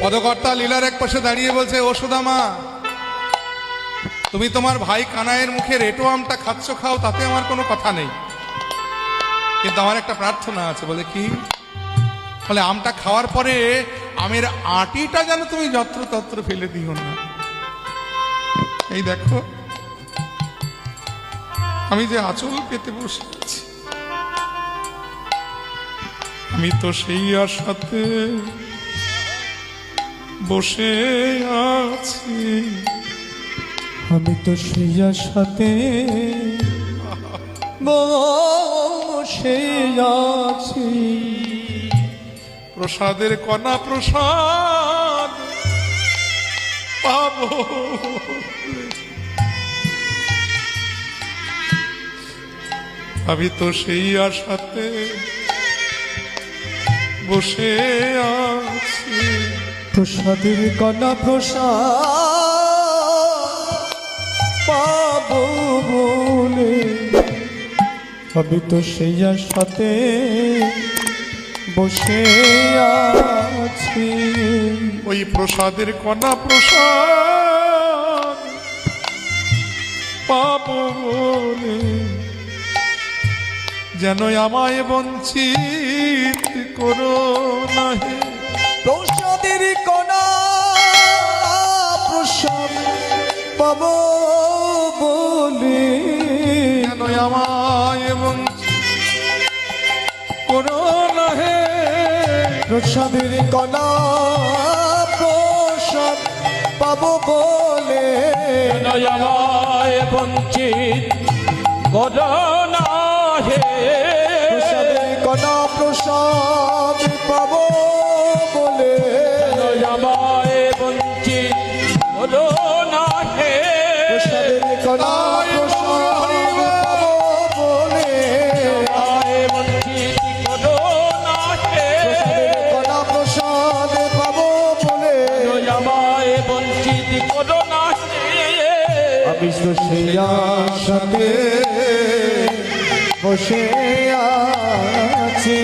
পদকর্তা লীলার এক পাশে দাঁড়িয়ে বলছে, ও সুদামা, তুমি তোমার ভাই কানাইয়ের মুখে রেটো আমটা খাচ্ছ, খাও, তাতে আমার কোনো কথা নেই, কিন্তু আমার একটা প্রার্থনা আছে। বলে কি? বলে আমটা খাওয়ার পরে আমের আটিটা যেন তুমি যত্রতত্র ফেলে দিও না। এই দেখো, আমি যে আঁচল পেতে বসে আছি, আমি তো সেই আশাতে বসে আছি, আমি তো সেই আশাতে বসে আছি। প্রসাদের কণা প্রসাদ পাবো, আমি তো সেই আশাতে বসে আছি। প্রসাদের কণা প্রসাদ পাবো বলে আমি তো সেই আশাতে বসে আছি। ওই প্রসাদের কণা প্রসাদ পাবো বলে যেন আমায় বঞ্চিত করো না হে। প্রসাদের কণা প্রসাদ পাবো বলে যেন আমায় বঞ্চিত করো না হে। প্রসাদের কণা প্রসাদ পাবো বলে আমায় বঞ্চিত করো না হে। প্রসাদের কণা প্রসাদ পাবো বলে আমায় বঞ্চিত করো না হে। প্রসাদের কণা প্রসাদ পাবো বলে আমায় বঞ্চিত করো না হে। প্রসাদের কণা প্রসাদ পাবো বলে আমায় বঞ্চিত করো না হে। আমি তো সেই আশাতে বসে আছি।